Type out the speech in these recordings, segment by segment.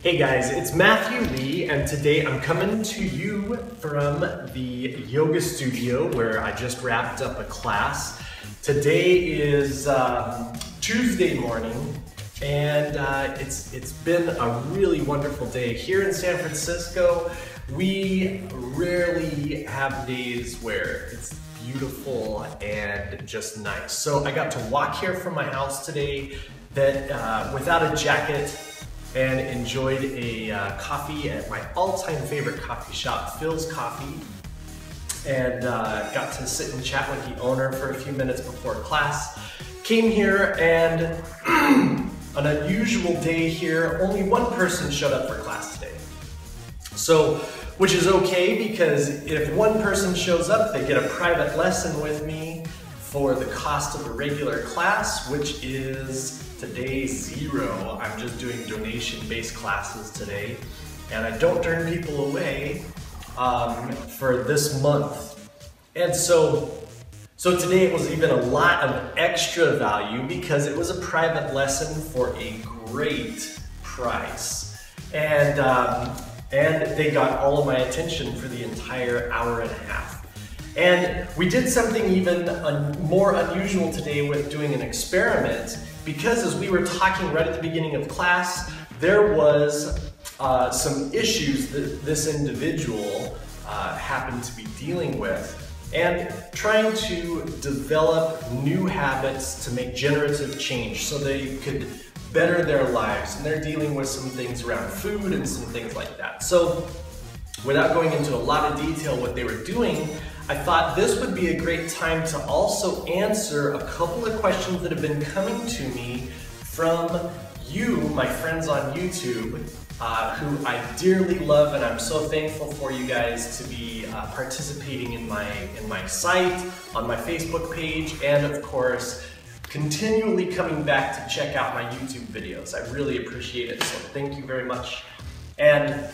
Hey guys, it's Matthew Lee, and today I'm coming to you from the yoga studio where I just wrapped up a class. Today is Tuesday morning, and it's been a really wonderful day. Here in San Francisco, we rarely have days where it's beautiful and just nice. So I got to walk here from my house today without a jacket, and enjoyed a coffee at my all-time favorite coffee shop, Phil's Coffee, and got to sit and chat with the owner for a few minutes before class. Came here, and an unusual day here, only one person showed up for class today. So, which is okay, because if one person shows up, they get a private lesson with me for the cost of a regular class, which is today $0. I'm just doing donation-based classes today, and I don't turn people away for this month. And so today it was even a lot of extra value because it was a private lesson for a great price. And they got all of my attention for the entire hour and a half. And we did something even more unusual today with doing an experiment, because as we were talking right at the beginning of class, there was some issues that this individual happened to be dealing with, and trying to develop new habits to make generative change so they could better their lives. And they're dealing with some things around food and some things like that. So without going into a lot of detail what they were doing, I thought this would be a great time to also answer a couple of questions that have been coming to me from you, my friends on YouTube, who I dearly love, and I'm so thankful for you guys to be participating in my site, on my Facebook page, and of course, continually coming back to check out my YouTube videos. I really appreciate it, so thank you very much. And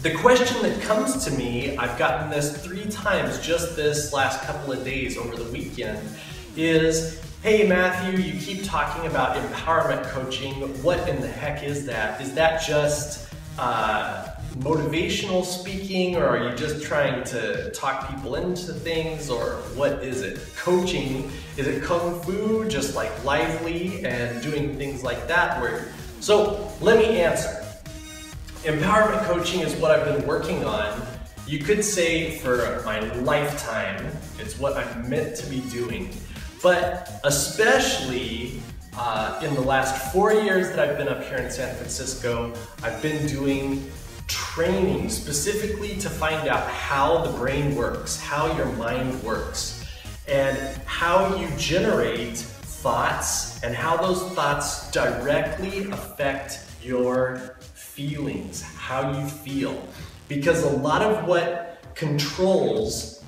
the question that comes to me, I've gotten this 3 times just this last couple of days over the weekend, is, hey Matthew, you keep talking about empowerment coaching. What in the heck is that? Is that just motivational speaking, or are you just trying to talk people into things, or what is it? Coaching, is it kung fu, just like lively and doing things like that? So let me answer. Empowerment coaching is what I've been working on, you could say, for my lifetime. It's what I'm meant to be doing. But especially in the last 4 years that I've been up here in San Francisco, I've been doing training specifically to find out how the brain works, how your mind works, and how you generate thoughts, and how those thoughts directly affect your feelings, how you feel. Because a lot of what controls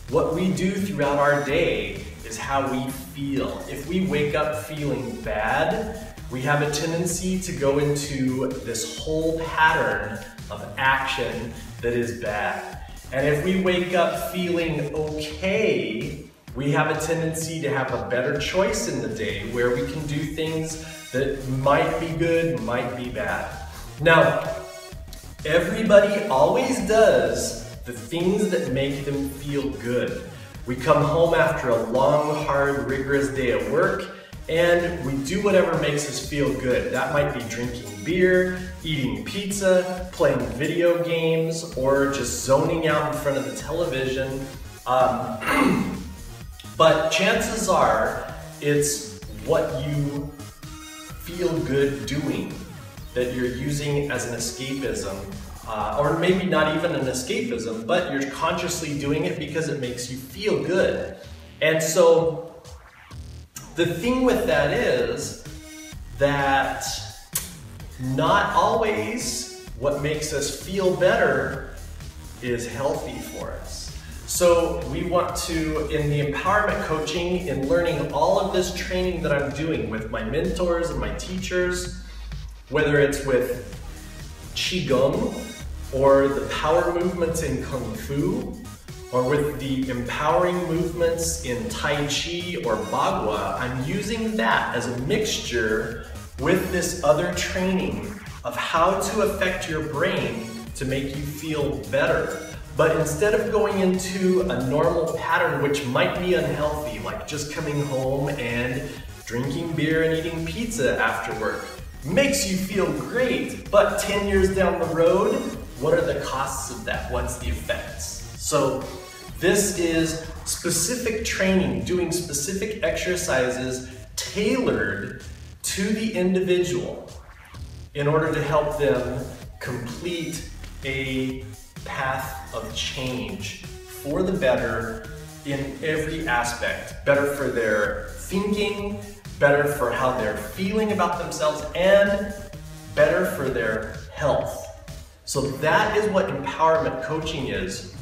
what we do throughout our day is how we feel. If we wake up feeling bad, we have a tendency to go into this whole pattern of action that is bad. And if we wake up feeling okay, we have a tendency to have a better choice in the day, where we can do things that might be good, might be bad. Now, everybody always does the things that make them feel good. We come home after a long, hard, rigorous day at work, and we do whatever makes us feel good. That might be drinking beer, eating pizza, playing video games, or just zoning out in front of the television. But chances are, it's what you feel good doing that you're using as an escapism, or maybe not even an escapism, but you're consciously doing it because it makes you feel good. And so the thing with that is that not always what makes us feel better is healthy for us. So we want to, in the empowerment coaching, in learning all of this training that I'm doing with my mentors and my teachers, whether it's with Qigong, or the power movements in Kung Fu, or with the empowering movements in Tai Chi or Bagua, I'm using that as a mixture with this other training of how to affect your brain to make you feel better. But instead of going into a normal pattern which might be unhealthy, like just coming home and drinking beer and eating pizza after work, makes you feel great, but 10 years down the road, what are the costs of that? What's the effects? So this is specific training, doing specific exercises tailored to the individual in order to help them complete a path of change for the better in every aspect. Better for their thinking, better for how they're feeling about themselves, and better for their health. So that is what empowerment coaching is.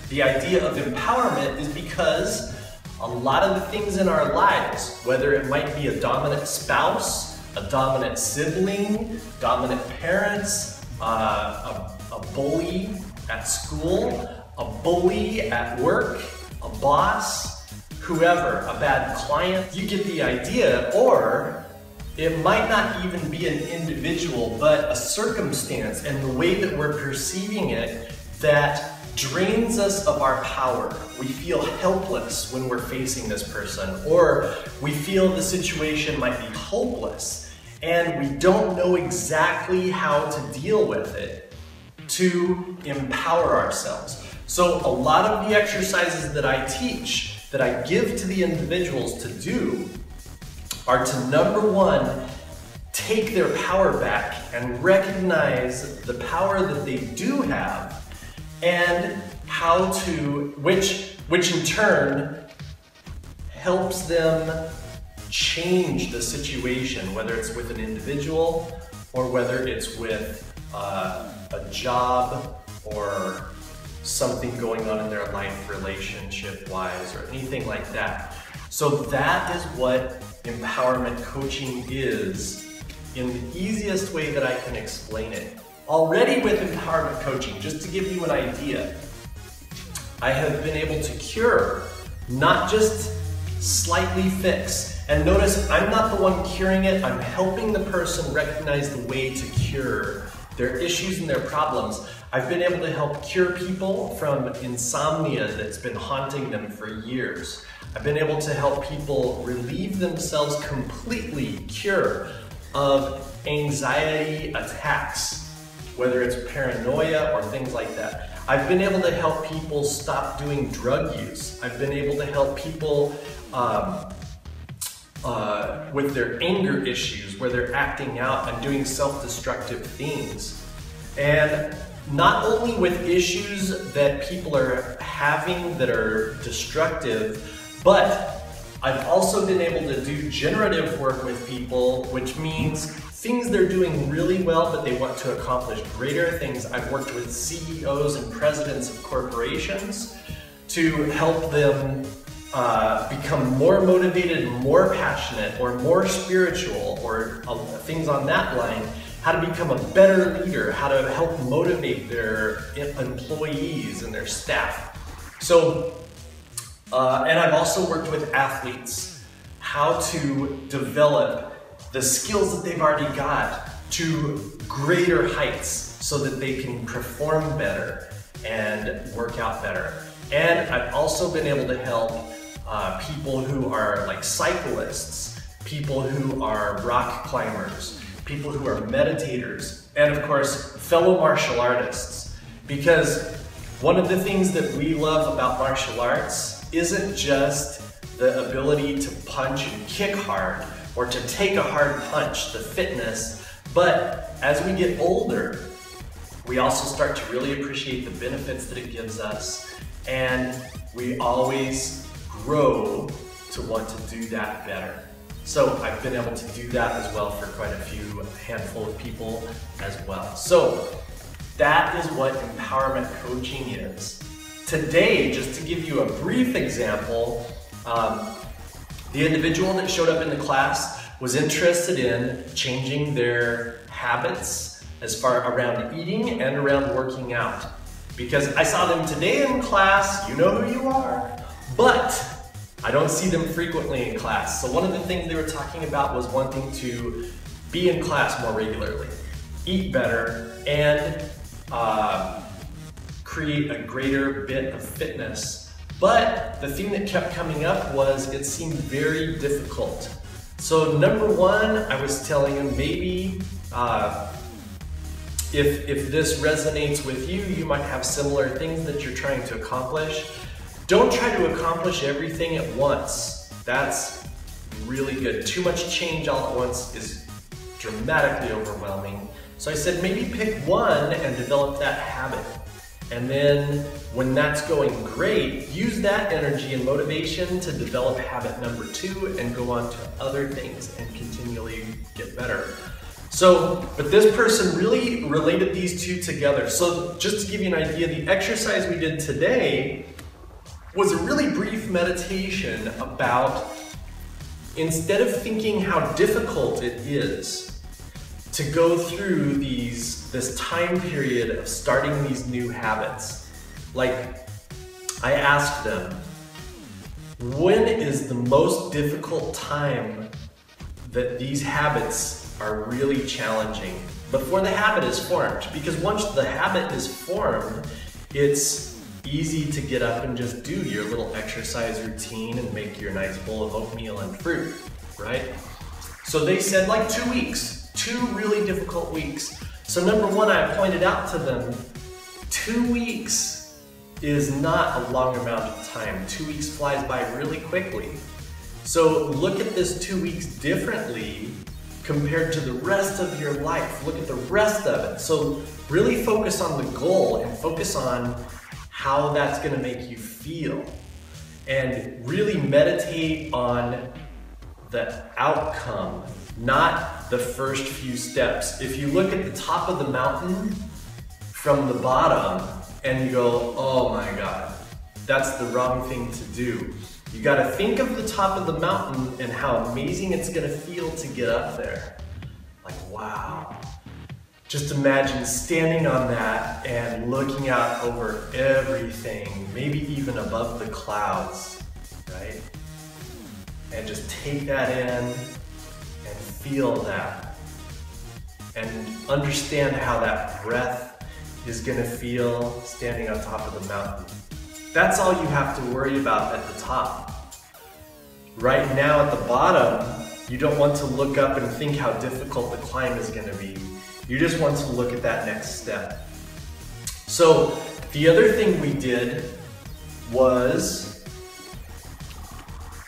The idea of empowerment is because a lot of the things in our lives, whether it might be a dominant spouse, a dominant sibling, dominant parents, a bully at school, a bully at work, a boss, whoever, a bad client, you get the idea. Or it might not even be an individual, but a circumstance and the way that we're perceiving it that drains us of our power. We feel helpless when we're facing this person, or we feel the situation might be hopeless and we don't know exactly how to deal with it to empower ourselves. So a lot of the exercises that I teach, that I give to the individuals to do, are to, number one, take their power back and recognize the power that they do have, and how to, which in turn helps them change the situation, whether it's with an individual or whether it's with a job or something going on in their life relationship-wise or anything like that. So that is what empowerment coaching is in the easiest way that I can explain it. Already with empowerment coaching, just to give you an idea, I have been able to cure, not just slightly fix. And notice, I'm not the one curing it, I'm helping the person recognize the way to cure their issues and their problems. I've been able to help cure people from insomnia that's been haunting them for years. I've been able to help people relieve themselves completely, cure of anxiety attacks, whether it's paranoia or things like that. I've been able to help people stop doing drug use. I've been able to help people with their anger issues, where they're acting out and doing self-destructive things. And not only with issues that people are having that are destructive, but I've also been able to do generative work with people, which means things they're doing really well, but they want to accomplish greater things. I've worked with CEOs and presidents of corporations to help them become more motivated, more passionate, or more spiritual, or things on that line, how to become a better leader, how to help motivate their employees and their staff. So, and I've also worked with athletes, how to develop the skills that they've already got to greater heights so that they can perform better and work out better. And I've also been able to help people who are like cyclists, people who are rock climbers, people who are meditators, and of course, fellow martial artists. Because one of the things that we love about martial arts isn't just the ability to punch and kick hard, or to take a hard punch, the fitness, but as we get older, we also start to really appreciate the benefits that it gives us, and we always grow to want to do that better. So I've been able to do that as well for quite a handful of people as well. So that is what empowerment coaching is. Today, just to give you a brief example, the individual that showed up in the class was interested in changing their habits as far around eating and around working out. Because I saw them today in class, you know who you are, but I don't see them frequently in class. So one of the things they were talking about was wanting to be in class more regularly. eat better, and create a greater bit of fitness. But the thing that kept coming up was it seemed very difficult. So number one, I was telling him maybe if this resonates with you, you might have similar things that you're trying to accomplish. Don't try to accomplish everything at once. That's really good. Too much change all at once is dramatically overwhelming. So I said maybe pick one and develop that habit. And then when that's going great, use that energy and motivation to develop habit number two and go on to other things and continually get better. So, but this person really related these two together. So just to give you an idea, the exercise we did today was a really brief meditation about, instead of thinking how difficult it is to go through this time period of starting these new habits, like I asked them, when is the most difficult time that these habits are really challenging before the habit is formed? Because once the habit is formed, it's easy to get up and just do your little exercise routine and make your nice bowl of oatmeal and fruit, right? So they said like 2 weeks. 2 really difficult weeks. So number one, I pointed out to them, 2 weeks is not a long amount of time. 2 weeks flies by really quickly. So look at this 2 weeks differently compared to the rest of your life. Look at the rest of it. So really focus on the goal and focus on how that's gonna make you feel. And really meditate on the outcome, not the first few steps. If you look at the top of the mountain from the bottom and you go, oh my God, that's the wrong thing to do. You gotta think of the top of the mountain and how amazing it's gonna feel to get up there. Like, wow. Just imagine standing on that and looking out over everything, maybe even above the clouds, right? And just take that in and feel that. And understand how that breath is gonna feel standing on top of the mountain. That's all you have to worry about at the top. Right now at the bottom, you don't want to look up and think how difficult the climb is gonna be. You just want to look at that next step. So the other thing we did was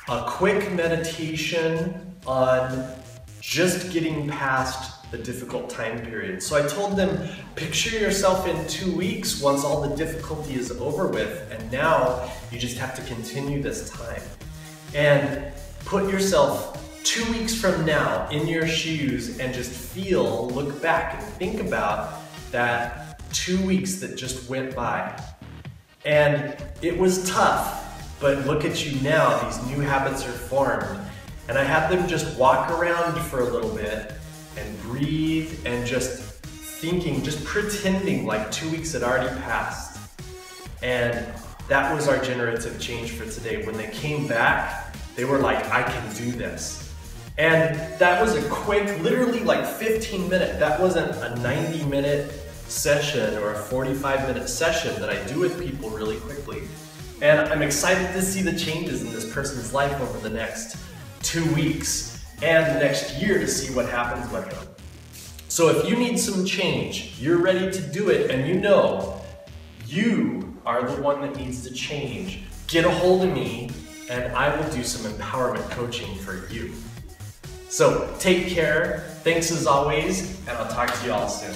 a quick meditation on just getting past the difficult time period. So I told them, picture yourself in 2 weeks once all the difficulty is over with, and now you just have to continue this time. And put yourself 2 weeks from now in your shoes and just feel, look back and think about that 2 weeks that just went by. And it was tough, but look at you now, these new habits are formed. And I had them just walk around for a little bit and breathe and just thinking, just pretending like 2 weeks had already passed. And that was our generative change for today. When they came back, they were like, I can do this. And that was a quick, literally like 15-minute, that wasn't a 90-minute session or a 45-minute session that I do with people really quickly. And I'm excited to see the changes in this person's life over the next 2 weeks and the next year to see what happens with them. So if you need some change, you're ready to do it, and you know you are the one that needs to change, get a hold of me and I will do some empowerment coaching for you. So take care, thanks as always, and I'll talk to you all soon.